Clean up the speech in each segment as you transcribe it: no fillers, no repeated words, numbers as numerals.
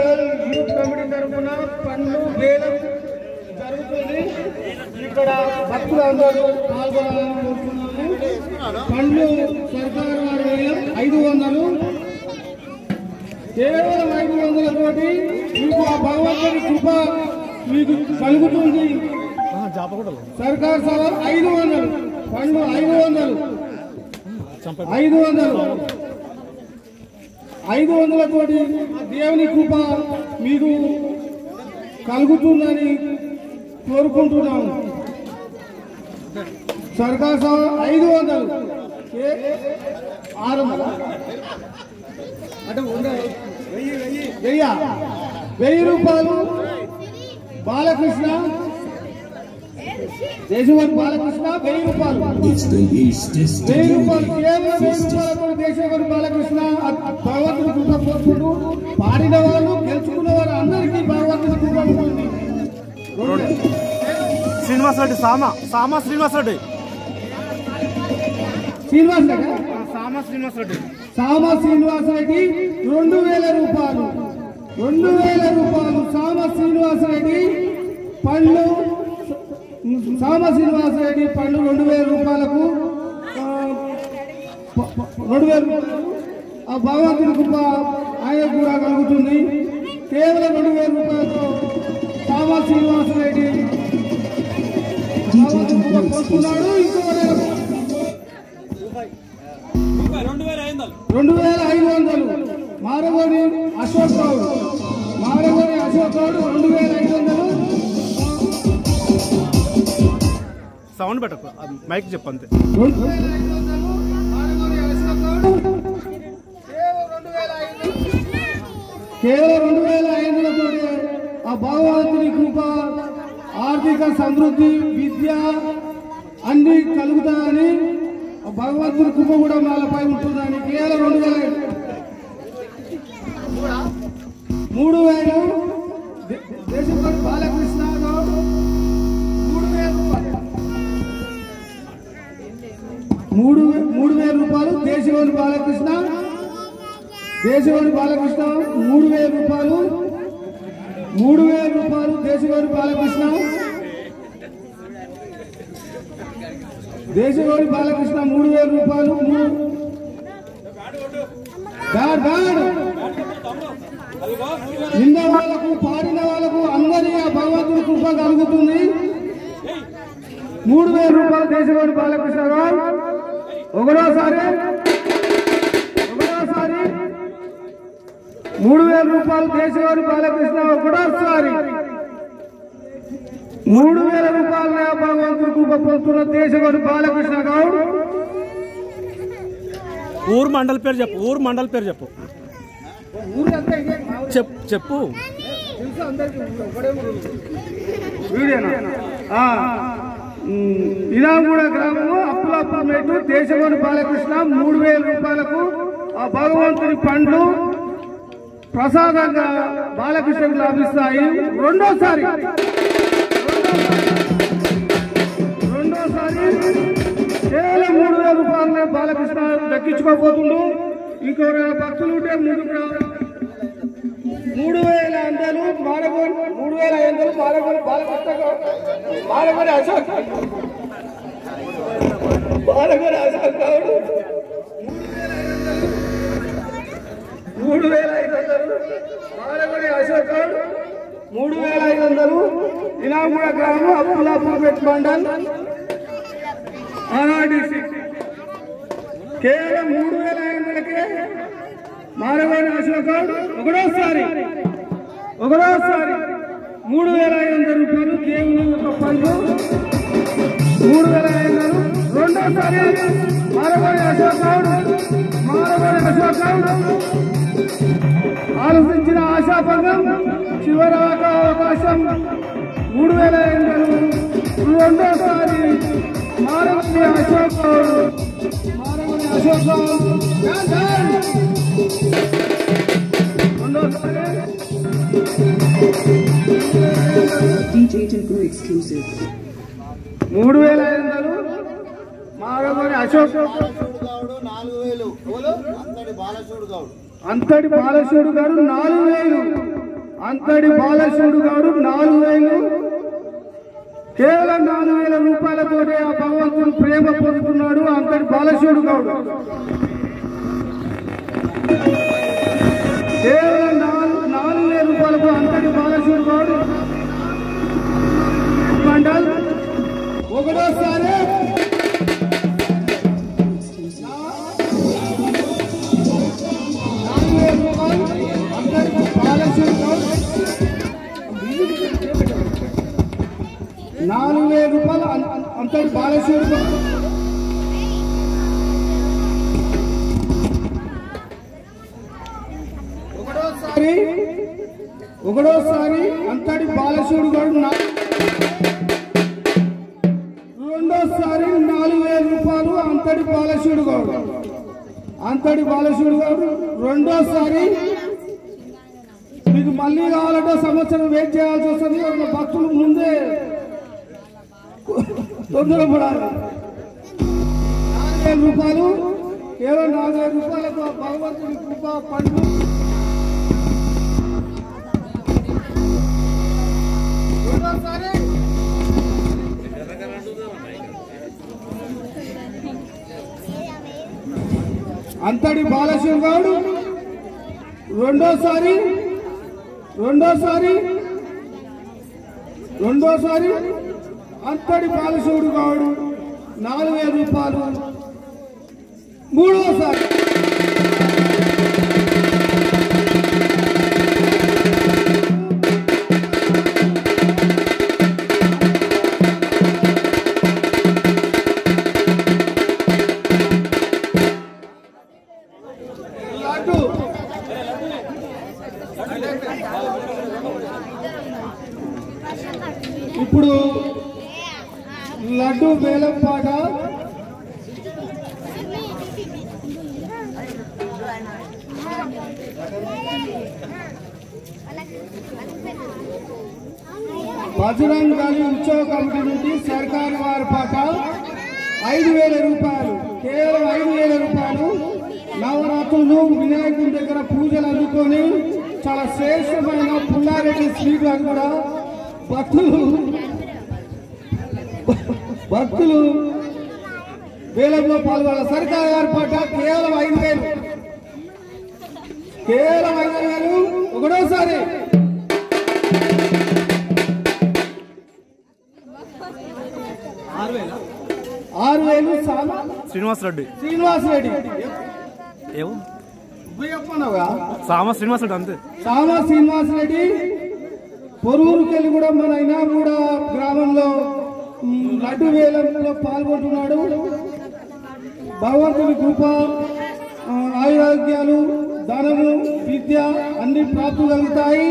Mandal youth committee తరఫున పండ్లు వేలం జరుగుతుంది. ఇక్కడ భక్తులందరూ పాల్గొనాలని కోరుతున్నాము. పండ్లు సర్కారు వారి వేలం 500, కేవలం 500 తోటి మీకు ఆ భగవంతుని కృప మీకు కలుగుతుంది. సర్కార్ సవాల్ 500 పండ్లు 500 తోటి దేవుని కృప మీకు కలుగుతుందని కోరుకుంటున్నాము. సర్కార్ సవాల్ 500 600 అంటే 1000 రూపాయలు. బాలకృష్ణ దేశవరి బాలకృష్ణ 1000 రూపాయలు. 1000 రూపాయలు కేవలం 1000 రూపాయలతో దేశవరి బాలకృష్ణ భగవంతుని కృప కోరుకుంటూ పాడిన వాళ్ళు గెలుచుకున్న వారు అందరికీ భగవంతుని కృప ఉంటుంది. శ్రీనివాసరెడ్డి సామా శ్రీనివాసరెడ్డి 2000 రూపాయలు. 2000 రూపాయలు సామ శ్రీనివాసరెడ్డి పండ్లు 2000 రూపాయలకు 2000 రూపాయలు ఆ భగవంతుని కృప ఆయన కూడా కలుగుతుంది. కేవలం 2000 రూపాయలతో సామ శ్రీనివాసరెడ్డి కోరుకున్నాడు. ఇంకో 2500 మారగోడి అశోక్ గౌడ్ 2500. సౌండ్ పెట్టకు, మైక్ చెప్పంతే. కేవలం 2500 తోటి ఆ భగవంతుని కృప ఆర్థిక సమృద్ధి విద్య అన్ని కలుగుతాయని భగవంతుని కృప కూడా వాళ్ళపై ఉంటుందని కేవలం 3000 దేశపతి బాలకృష్ణ 3000 రూపాయలు. దేశవరి బాలకృష్ణ 3000 రూపాయలు. 3000 రూపాయలు దేశవరి బాలకృష్ణ 3000 రూపాయలు. నిన్న వాళ్ళకు పాడిన వాళ్ళకు అందరి ఆ భగవంతుని కృప కలుగుతుంది. 3000 రూపాయలు దేశవరి బాలకృష్ణ గారు ఒకరోసారి 3000 రూపాయలు దేశవరి బాలకృష్ణ ఒకటోసారి 3000 రూపాయల భగవంతుని కృప పొందుతున్న దేశవరి బాలకృష్ణ గౌడ్. ఊరు మండల్ పేరు చెప్పు. చెప్పు ఇనాగూడ గ్రామము అప్పులాపూర్ మేటు దేశవరి బాలకృష్ణ 3000 రూపాయలకు ఆ భగవంతుని పండ్లు ప్రసాదంగా బాలకృష్ణకు లభిస్తాయి. రెండోసారి కేవలం 3000 రూపాయలనే బాలకృష్ణ దక్కించుకోబోతుండు. ఇంకో భక్తులు ఉంటే ముందుకు 3500 మారగోని బాలకృష్ణ మారగోని అశోక్ గౌడ్ 3500 మారగోని అశోక్ గౌడ్ 3500. ఇనాగూడ గ్రామం అప్పులాపూర్ మండల్ కేవలం 3500కే మారగోని అశోక్ గౌడ్ ఒకటోసారి 3500 రూపాయలు దేవుని యొక్క పండ్లు 3500. రెండోసారి మారగోని అశోక్ గౌడ్ ఆలోచించిన ఆశాభంగం చివరి అవకాశం 3500. రెండోసారి Maragoni Ashok Goud DJ Tinku exclusive. 3500 Maragoni Ashok 4000 అంతటి బాలశివుడు గౌడ్ 4000 అంతటి బాలశివుడు గౌడు 4,000 కేవలం 4,000 రూపాయలతోటి ఆ భగవంతుడు ప్రేమ పొందుతున్నాడు. అంతటి బాలశివుడు గౌడు కేవలం 4,000 రూపాయలకు అంతటి బాలశివుడు గౌడు మండల్ ఒకటోసారి బాలశివుడు గౌడు 4,000 రూపాయలు అంతటి బాలశివుడు గౌడు ఒకటోసారి అంతటి బాలశివుడు గౌడు రెండోసారి 4,000 రూపాయలు అంతటి బాలశివుడు గౌడు రెండోసారి మీకు మళ్ళీ కావాలంటే సంవత్సరం వెయిట్ చేయాల్సి వస్తుంది. భక్తులు ముందే తొందరపడాలి. 4,000 రూపాయలు కేవలం 4,000 రూపాయలకు భగవంతుడి కృప పండు అంతటి బాలశివుడు గౌడు రెండోసారి అంతటి బాలశివుడు గౌడు 4,000 రూపాయలు మూడోసారి ఇప్పుడు లడ్డు వేలం పాట బజరంగ్ దళ్ ఉత్సవ కమిటీ నుండి సర్కారు వారి పాట 5,000 రూపాయలు కేవలం 5,000 రూపాయలు. నవరాత్రులు వినాయకుడి దగ్గర పూజలు అందుకొని చాలా శ్రేష్టమైన పుల్లారెడ్డి స్వీట్ అని కూడా భక్తులు వేలంలో పాల్గొనాలి. సర్కారు వారి పాట కేవలం 5,000 ఒకటోసారి 6,000 శ్రీనివాస్ రెడ్డి సామా శ్రీనివాస్ రెడ్డి అంతే. సామా శ్రీనివాస్ రెడ్డి పొరూరుకెళ్ళి కూడా మన అయినాగూడ గ్రామంలో లడ్డు వేలంలో పాల్గొంటున్నాడు. భగవంతుని కృప ఆరోగ్యాలు ధనము విద్య అన్ని ప్రాప్తి కలుగుతాయి.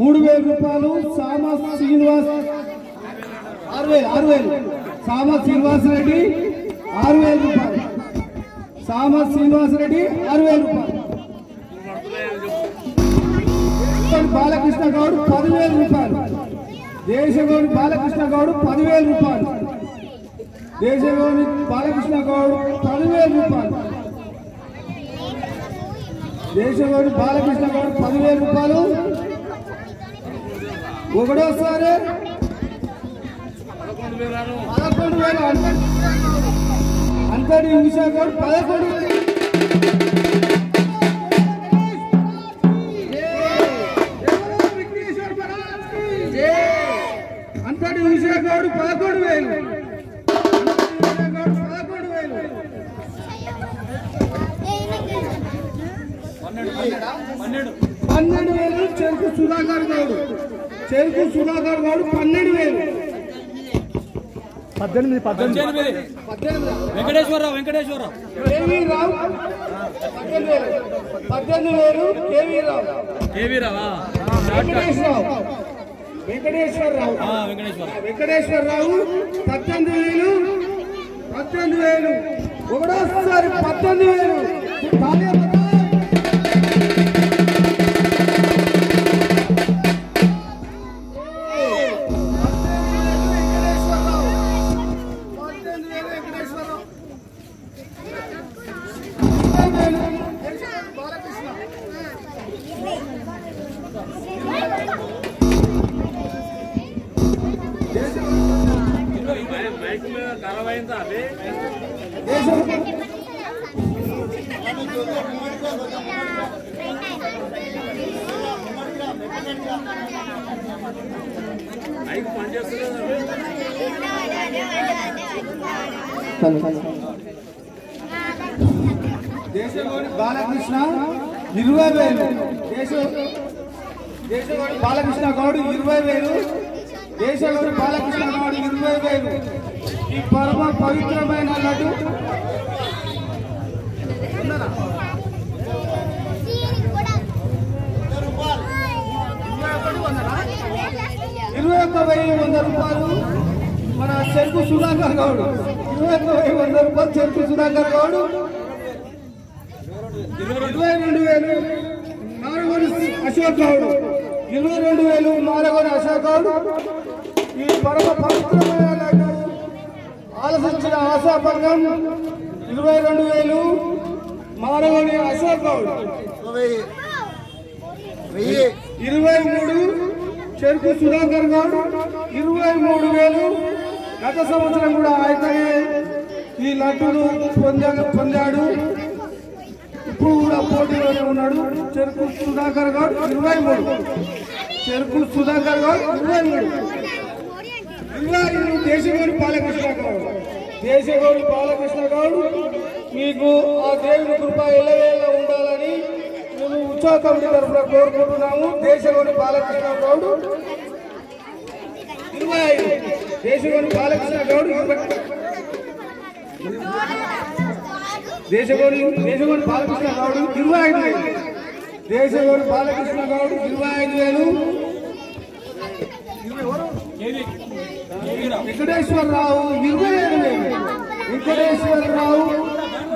3,000 రూపాయలు సామా శ్రీనివాస్ 6,000 సామా శ్రీనివాస్ రెడ్డి 6,000 రూపాయలు. సామా శ్రీనివాస్ రెడ్డి 6,000 రూపాయలు. బాలకృష్ణ గౌడ్ 10,000 రూపాయలు. దేశగౌడి బాలకృష్ణ గౌడ్ 10,000 రూపాయలు. దేశగౌడి బాలకృష్ణ గౌడ్ 10,000 రూపాయలు. దేశగౌడి బాలకృష్ణ గౌడ్ 10,000 రూపాయలు. ఒకటోసారి 11,000 అంతటి ఉషా గౌడ్ 11,000. అంతటి ఉషా గౌడ్ 11,000. 12,000 చెరుకు సుధాకర్ గౌడ్ 12,000. 18 వెంకటేశ్వరరావు కేవీ రావు 18,000. కేవీ రావు వెంకటేశ్వరరావు 18,000. ఒకటోసారి 18,000. దేశగౌడి బాలకృష్ణ 20,000. దేశగౌడి బాలకృష్ణ గౌడ్ 20,000. దేశగౌడి బాలకృష్ణ గౌడ్ 20,000. ఈ పరమ పవిత్రమైన లడ్డు 21,100 రూపాయలు మన చెరుకు సుధాకర్ గౌడ్. 21,100 రూపాయలు చెరుకు సుధాకర్ గౌడ్. 22,000 మారగోని అశోక్ గౌడ్. 22,000 మారగోని అశోక్ గౌడ్. ఈ పరమ పవిత్రమైన లడ్డు ఆలసించిన ఆశాపంగం 22,000 మారగోని అశోక్ గౌడ్. 23 చెరుకు సుధాకర్ గౌడ్. 23,000 గత సంవత్సరం కూడా ఆయననే ఈ లడ్డును పొందాడు. ఇప్పుడు కూడా పోటీలోనే ఉన్నాడు. చెరుకు సుధాకర్ గౌడ్ 23. చెరుకు సుధాకర్ గౌడ్ 23. దేశగౌడి బాలకృష్ణ గౌడ్. దేశగౌడి బాలకృష్ణ గౌడ్ మీకు ఆ దేవుని కృప ఎల్లవేళ ఉండాలని మేము ఉత్సవ కమిటీ తరఫున కోరుకుంటున్నాము. దేశగౌడి బాలకృష్ణ గౌడ్ 25. దేశగౌడి బాలకృష్ణ గౌడ్ దేశగౌడి బాలకృష్ణ గౌడ్ 25,000. దేశగౌడి బాలకృష్ణ గౌడ్ 25,000. వెంకటేశ్వరరావు 27,000. వెంకటేశ్వరరావు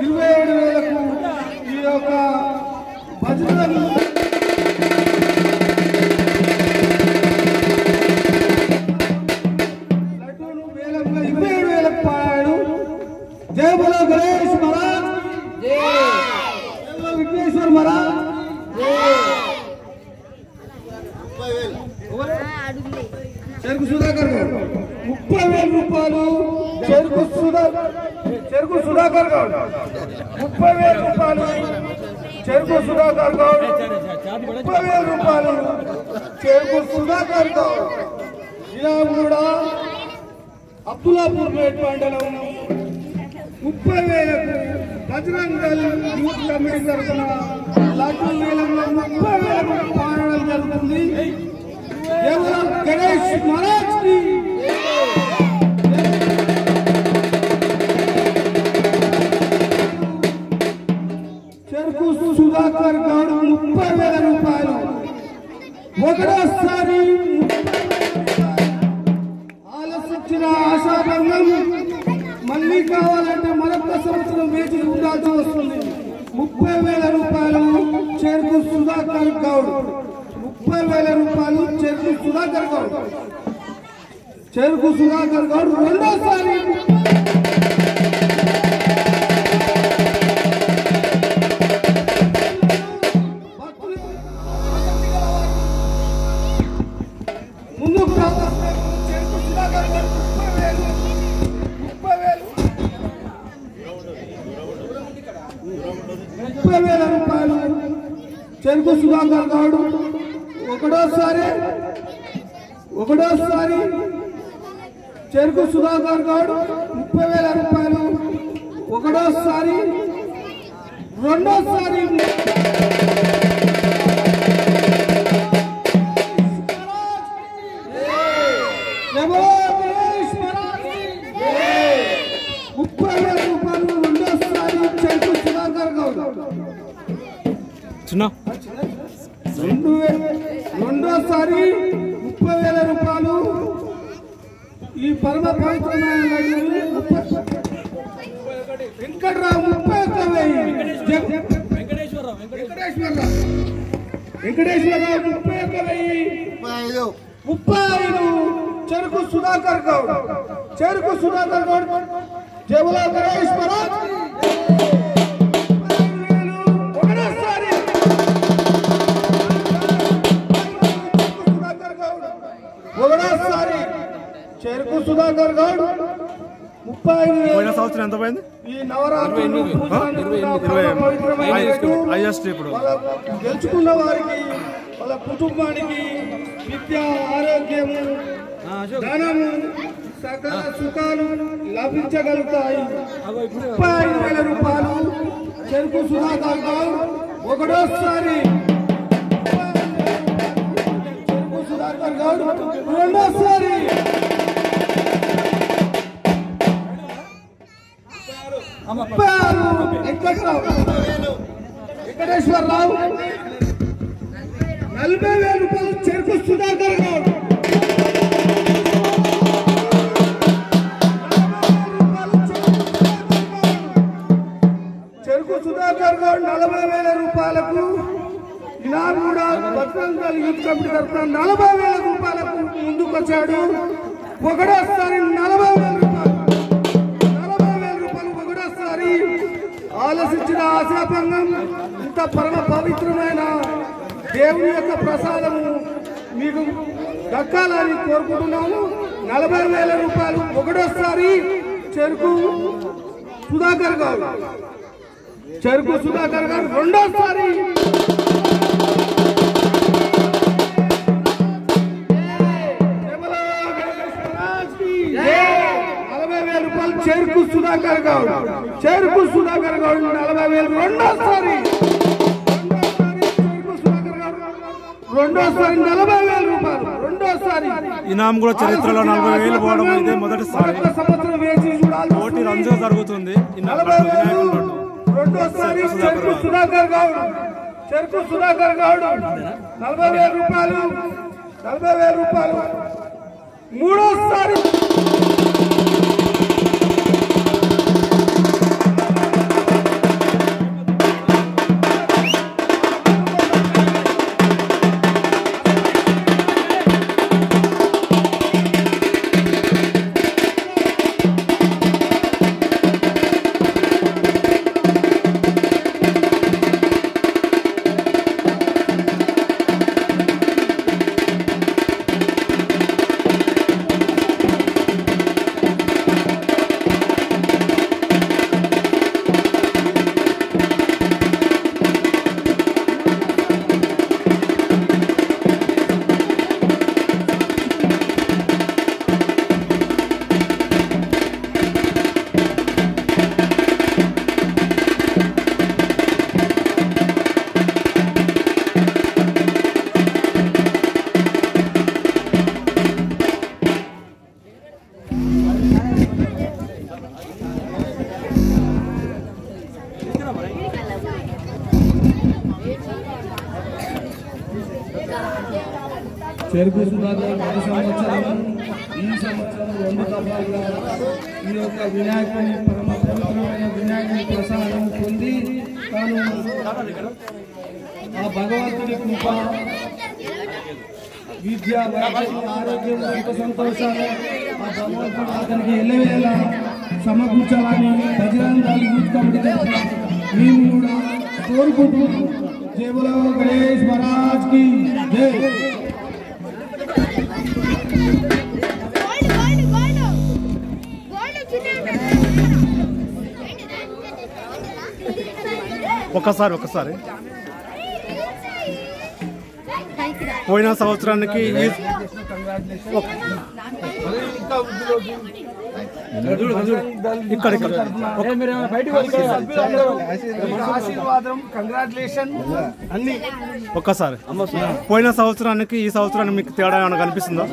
27,000కు ఈ యొక్క భజన లడ్డూను వేలంలో 27,000కు పాడాడు. జయ బోలో గణేష్ మహారాజ్, జయ బోలో విఘ్నేశ్వర్ మహారాజ్, చెరుకు సుధాకర్ గౌడ్ 30,000 రూపాయలు. చెరుకు సుధాకర్ గౌడ్ 30,000 రూపాయలు. చెరుకు సుధాకర్ గౌడ్ 30,000 రూపాయలు. చెరుకు సుధాకర్ గౌడ్ ఇలా కూడా అబ్దుల్లాపూర్ పేట మండలం 30,000కు బజరంగ్ దళ్ యూత్ కమిటీ తరఫున లడ్డూ వేలంలో 30,000కు పాడడం జరుగుతుంది. కేవలం గణేష్ మహారాజ్ కి చెరుకు సుధాకర్ గౌడ్ 30,000 రూపాయలు. ఒకటోసారి ఆలసించిన ఆశాభంగం మళ్ళీ కావాలంటే మరొక సంవత్సరం వేచి ఉండాల్సి వస్తుంది. 30,000 రూపాయలు చెరుకు సుధాకర్ గౌడ్. 30,000 రూపాయలు చెరుకు సుధాకర్ గౌడ్. చెరుకు సుధాకర్ గౌడ్ రెండోసారి ముందుకు చెరుకు సుధాకర్ గౌడ్ 30,000 రూపాయలు. చెరుకు సుధాకర్ గౌడ్ ఒకటోసారి చెరుకు సుధాకర్ గౌడ్ 30,000 రూపాయలు. ఒకటోసారి రెండోసారి రెండోసారి 30,000 రూపాయలు. ఈ పరమ పవిత్రమైన వెంకట్రావు 31,000. వెంకటేశ్వరరావు 31,000. 35 చెరుకు సుధాకర్ గౌడ్. చెరుకు సుధాకర్ గౌడ్ జయబోలో గణేష్ మహారాజ్. ఒకటోసారి చెరుకు సుధాకర్ గౌడ్ పోయిన సంవత్సరం ఎంత పోయింది? ఈ నవరాత్రులు హైయెస్ట్ ఇప్పుడు గెలుచుకున్న వారికి వాళ్ళ కుటుంబానికి విద్య, ఆరోగ్యము, ధనము, సకల సుఖాలు లభించగలుగుతాయి. 35,000 రూపాయలు చెరుకు సుధాకర్ గౌడ్ ఒకటోసారి, చెరుకు సుధాకర్ గౌడ్ రెండోసారి, వెంకటేశ్వరరావు 40,000 రూపాయలు చెరుకు సుధాకర్ గౌడ్, చెరుకు సుధాకర్ గౌడ్ 40,000 రూపాయలకు ఇనాం కూడా బజరంగదళ్ యూత్ కమిటీ తరఫున 40,000 రూపాయలకు ముందుకొచ్చాడు. ఒకటోసారి 40,000 రూపాయలు ఒకటోసారి. ఆలోచించిన ఆశాభంగం, ఇంత పరమ పవిత్రమైన దేవుని యొక్క ప్రసాదము మీకు దక్కాలని కోరుకుంటున్నాము. 40,000 రూపాయలు ఒకటోసారి చెరుకు సుధాకర్ గౌడ్, చెరుకు సుధాకర్ గారు రెండోసారి. 40,000 రూపాయలు చెరుకు సుధాకర్ గౌడ్, చెరుకు సుధాకర్ గౌడ్ 40,000 రెండోసారి. చెరుకు సుధాకర్ గౌడ్ రెండోసారి 40,000 రూపాయలు రెండోసారి. ఇనాం కూడా చరిత్రలో 40,000 పోవడం ఇదే మొదటిసారి. సంవత్సరం వేచి చూడాలి. కోటి రంజుగా జరుగుతుంది. 40,000 రెండోసారి చెరుకు సుధాకర్ గౌడ్, చెరుకు సుధాకర్ గౌడ్ 40,000 రూపాయలు, 40,000 రూపాయలు మూడోసారి. చెరుకు సుధాకర్ గత సంవత్సరం, ఈ సంవత్సరం 2 దఫాలుగా ఈ యొక్క వినాయకుని పరమ పవిత్రమైన వినాయకుని ప్రసాదం పొంది తాను ఆ భగవంతుని కృప, విద్య, వైద్యం, ఆరోగ్యం, సుఖ సంతోషాలు ఆ భగవంతుడు అతనికి ఎల్లవేళ సమకూర్చాలని బజరంగదళ్ యూత్ కమిటీ తరఫున మేము కూడా కోరుకుంటున్నాం. జై బోలో గణేష్ మహారాజ్ కి జై. ఒకసారి పోయిన సంవత్సరానికి ఆశీర్వాదం, కంగ్రాచులేషన్ అన్ని. ఒక్కసారి పోయిన సంవత్సరానికి ఈ సంవత్సరానికి మీకు తేడా ఏమైనా కనిపిస్తుందా?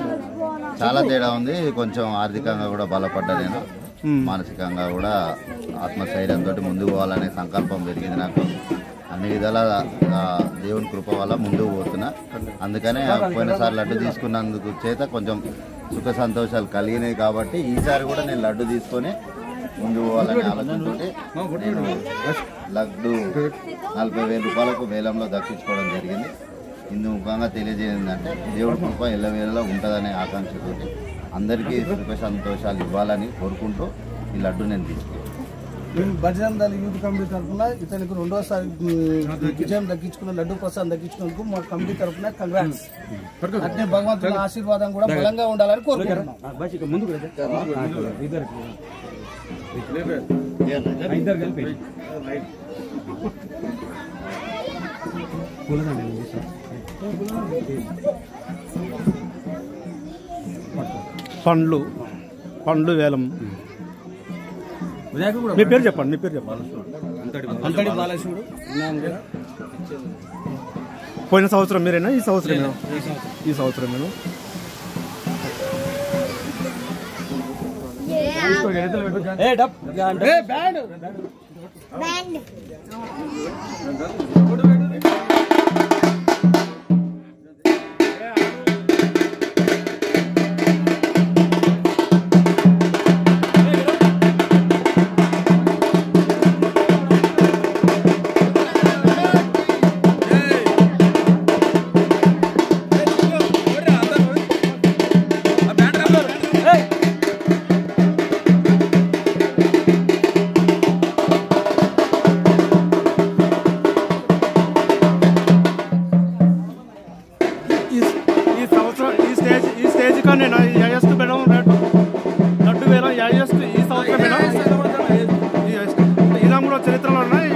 చాలా తేడా ఉంది. కొంచెం ఆర్థికంగా కూడా బలపడ్డా, నేను మానసికంగా కూడా ఆత్మస్థైర్యంతో ముందుకు పోవాలనే సంకల్పం పెరిగింది నాకు. అన్ని విధాల దేవుని కృప వల్ల ముందుకు పోతున్నా. అందుకనే పోయినసారి లడ్డు తీసుకున్నందుకు చేత కొంచెం సుఖ సంతోషాలు కలిగినాయి. కాబట్టి ఈసారి కూడా నేను లడ్డు తీసుకొని ముందుకు పోవాలనే ఆలోచనతో నేను లడ్డు 40,000 రూపాయలకు వేలంలో దక్కించుకోవడం జరిగింది. ఇందు ముఖంగా తెలియజేయందంటే దేవుడి కృప ఎల్లవేళలో ఉంటుందనే ఆకాంక్షతోటి అందరికీ సుఖ సంతోషాలు ఇవ్వాలని కోరుకుంటూ ఈ లడ్డు నేను తీసుకున్నాను. బజరంగదళ్ యూత్ కమిటీ తరఫున ఇతనికి రెండోసారి విజయం దక్కించుకున్న, లడ్డు ప్రసాదం దక్కించుకున్నందుకు మా కమిటీ తరఫున కంగ్రాట్స్. అంటే భగవంతుని ఆశీర్వాదం కూడా బలంగా ఉండాలని కోరుకుంటున్నాం. పండ్లు వేలం. మీ పేరు చెప్పండి. పోయిన సంవత్సరం మీరేనా? ఈ సంవత్సరమేనా? ఈ స్టేజ్ కానీ హైయెస్ట్ మేడం లడ్డు వేలం హైయెస్ట్ ఈ సంవత్సరమేనా? ఇలా కూడా చరిత్రలో ఉన్నాయి.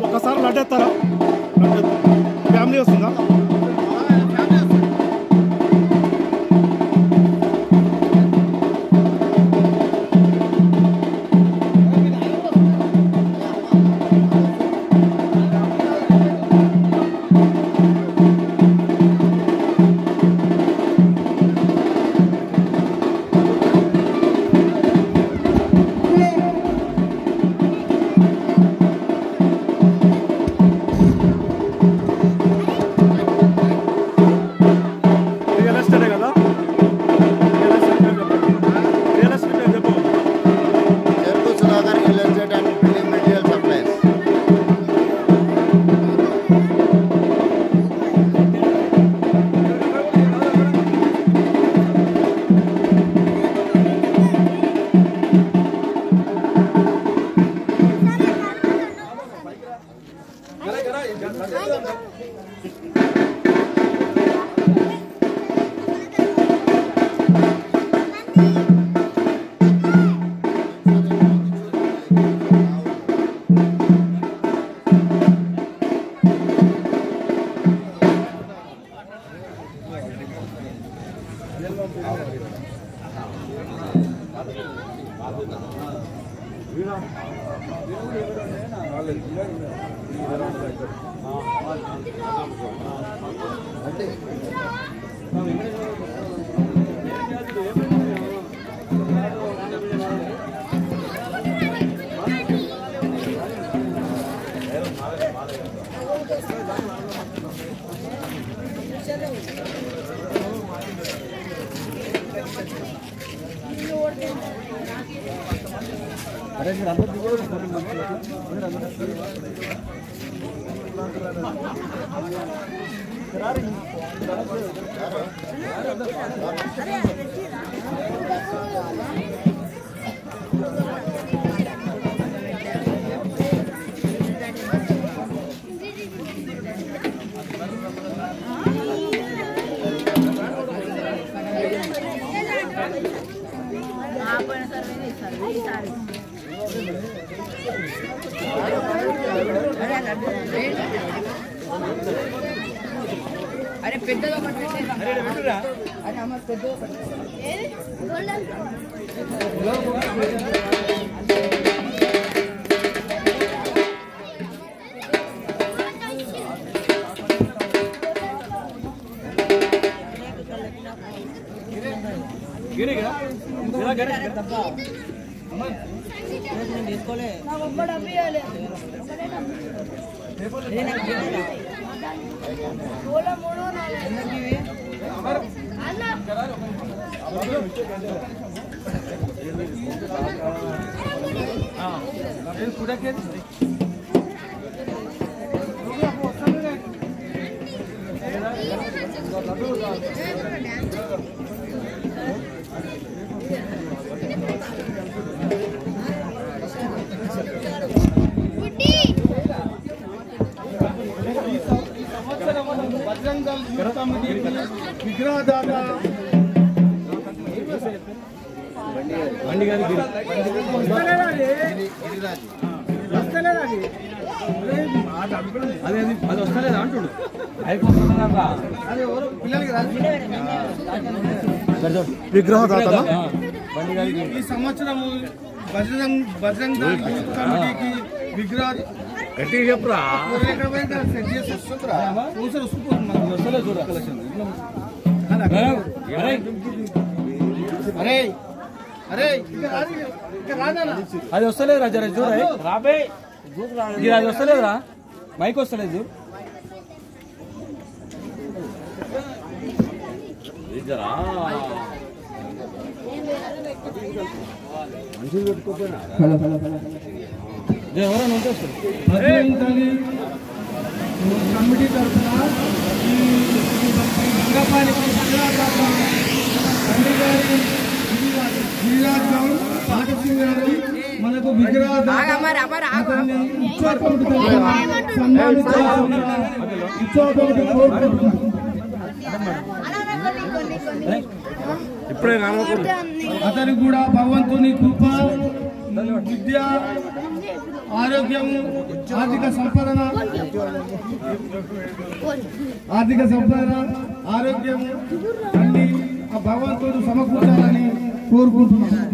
ఒకసారి లడ్డెత్తారా? ఫ్యామిలీ వస్తుందా? अरे पेद्दलो पट्टेरा अरे हम पेद्दलो पट्टेरा విగ్రహదాత అది వస్తలేదు అంటుడు విగ్రహదాత ఈ సంవత్సరం బజరంగ్ దళ్ యూత్ కమిటీకి విగ్రహ గట్టిగా చెప్పురా అది వస్తలేదు రా జర చూడ రాబే అది వస్తలేదురా మైక్ వస్తలేదు మంచిగా పెట్టుకోపోయినా ఎవరైనా ఉంటే కమిటీ తరఫున గిరిరాజ్ గౌడ్ పాటసింగ్ గారు మనకు విగ్రహ ఇప్పుడే అతను కూడా భగవంతుని కృప విద్య ఆరోగ్యం ఆర్థిక సంపదన ఆరోగ్యం అన్ని ఆ భగవంతుడు సమకూర్చాలని కోరుకుంటున్నాను.